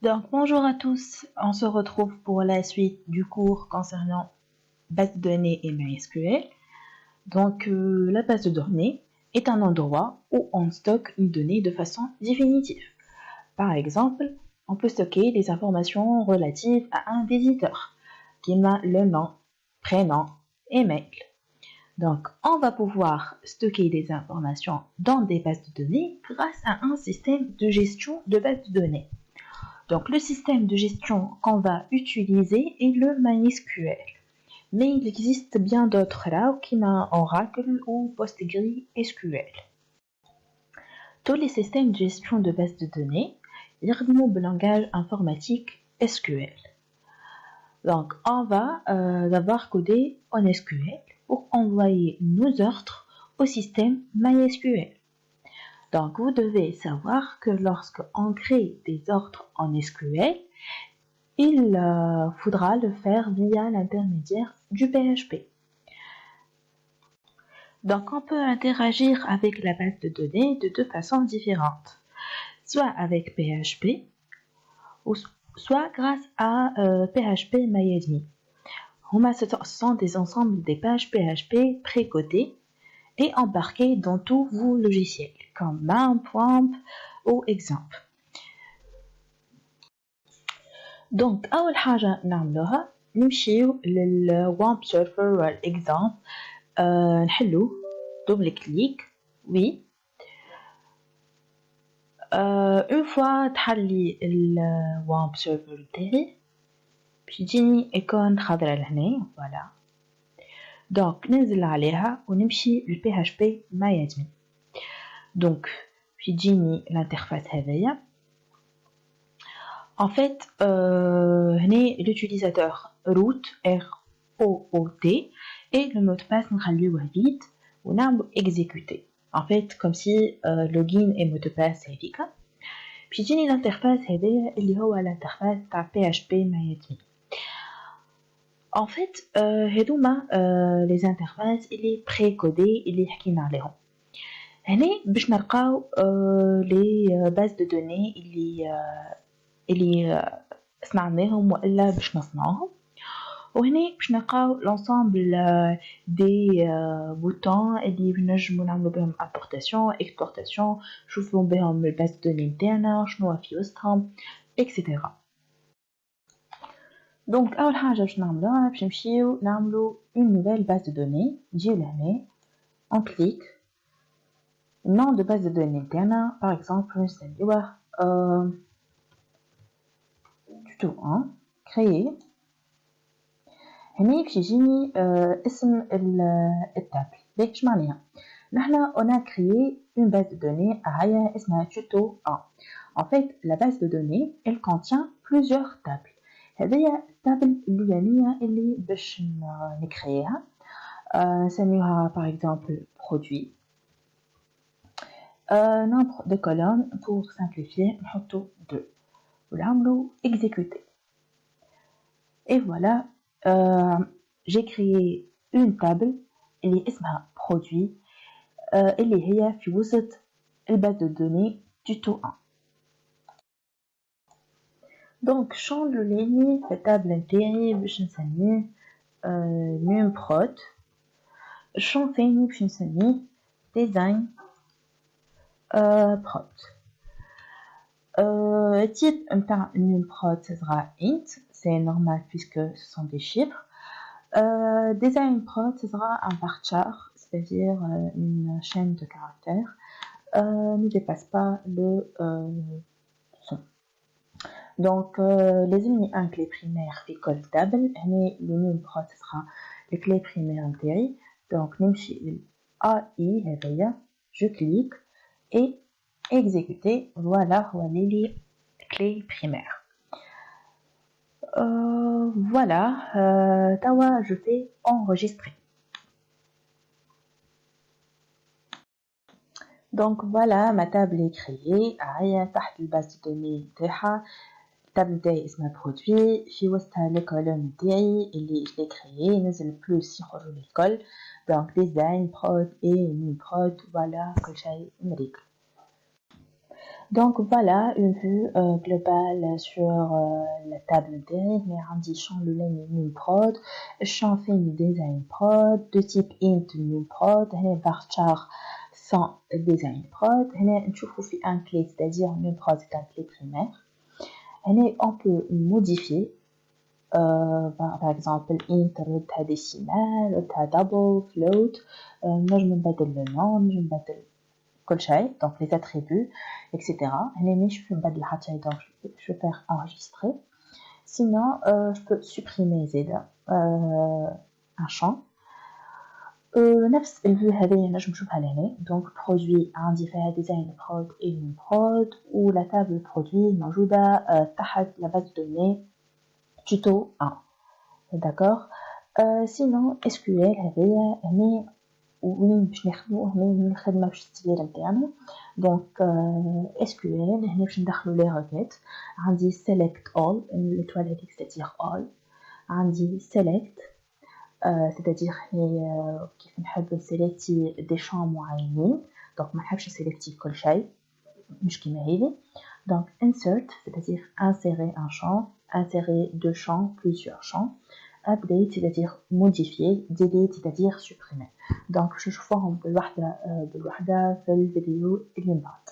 Donc bonjour à tous, on se retrouve pour la suite du cours concernant base de données et MySQL. Donc la base de données est un endroit où on stocke une donnée de façon définitive. Par exemple, on peut stocker des informations relatives à un visiteur, qui a le nom, prénom et mail. Donc on va pouvoir stocker des informations dans des bases de données grâce à un système de gestion de bases de données. Donc le système de gestion qu'on va utiliser est le MySQL. Mais il existe bien d'autres là, comme Oracle ou PostgreSQL. Tous les systèmes de gestion de bases de données utilisent le langage informatique SQL. Donc on va d'abord coder en SQL pour envoyer nos ordres au système MySQL. Donc, vous devez savoir que lorsqu'on crée des ordres en SQL, il faudra le faire via l'intermédiaire du PHP. Donc, on peut interagir avec la base de données de deux façons différentes, soit avec PHP, ou soit grâce à PHP MyAdmin. Ce sont des ensembles des pages PHP pré-codées et embarquées dans tous vos logiciels, comme MAMP, WAMP ou exemple. Donc أول حاجة نعملوها نمشيو للWAMP server والإكزامبل نحلوه دوبل كليك وي اون فوا تحلي الWAMP server تاعي باش تجيني ايكون خضرا لهنا فوالا دونك ننزل عليها ونمشي للPHP MyAdmin دونك باش تجيني الانترفاس هذيا. En fait, l'utilisateur root R-O-O-T et le mot de passe نخليوه vide ونعملو exécuter. En fait, comme si login et mot de passe هذيك. puis تجيني l'interface هذيا اللي هو l'interface تاع PHP MyAdmin. En fait, هذوما les interfaces اللي pré-codées اللي حكينا عليهم. هنا باش نلقاو les bases de données اللي صنعناهم والا باش نصنعوهم وهنا باش نلقاو لونسامبل دي بوتون اللي نجمو نعملو بهم امبورطاسيون اكسبورطاسيون نشوفو بهم الباز دوني نتاعنا شنو في وسطهم اكسيتيرا. دونك اول حاجه باش نعملوها باش نمشيو نعملو اون نوفيل باز دو دوني نجيو لهنا اون كليك النون دو باز دو دوني نتاعنا باغ اكزومبل نسميوه tuto 1 créer هنا باش يجيني اسم التابل باش معناها نحنا on a créé une base de données هي اسمها tuto 1. En fait la base de données elle contient plusieurs tables. هذه التابل الأولانية اللي باش نكريها نسميوها par exemple produit. Nombre de colonnes pour simplifier نحطو 2 ونعملو exécuter. Et voilà, j'ai créé une table اللي اسمها produit اللي هي في وسط الباز de données tuto 1. Donc champ de ligne في التابل نتاعي باش نسميه num prod. champ ثاني باش نسميه design prod. type نتاع num prod ça sera int, c'est normal puisque ce sont des chiffres. Design prod ce sera un varchar, c'est-à-dire une chaîne de caractères ne dépasse pas le son. Donc les ennemis un clé primaire في كل table هنا le num prod ce sera les clés primaires نتاعي. donc نمشي ل AI هذيا je clique et exécuter. voilà هو لي clés primaires. Voilà, tawa je fais enregistrer. Donc voilà, ma table est créée. هيا تحت الباز de données نتاعها التابل نتاعي اسمها produit في وسطها لي كولون نتاعي اللي je l'ai créé نزل بلوس يخرجوا لي الكل. donc design prod et new prod voilà كل شيء مريق. Donc voilà une vue globale sur la table d'Eric, mais on dit champ le new prod, champ fin design prod, de type int new prod, un varchar sans design prod, on fait un clé, c'est-à-dire new prod c'est un clé primaire. On peut modifier par exemple int root décimal, root double, float, نجم نبدل le nom, نجم نبدل كل شيء donc les attributs etc. هنا مش نبدل حتى شيء donc je vais faire enregistrer. Sinon je peux supprimer un champ. نفس الفيو هذه نجم نشوفها لهنا donc produit عندي فيها design prod et new prod و la table produit موجودة تحت la base de données tuto 1. D'accord. Sinon SQL هذه هنا وين باش نخدمو هنا من الخدمة باش تسير نتاعنا دونك SQL هنا باش ندخلو لي requêtes عندي select all l'étoile هذيك c'est-à-dire all عندي select c'est-à-dire كيف نحب نسيليكتي دي شامب معينين دونك ما نحبش نسيليكتي كل شيء مش كيما هذي donc insert c'est-à-dire insérer un champ insérer deux champs plusieurs champs update c'est-à-dire modifier delete c'est-à-dire supprimer donc je نشوفهم بالوحدة في الفيديو اللي من بعد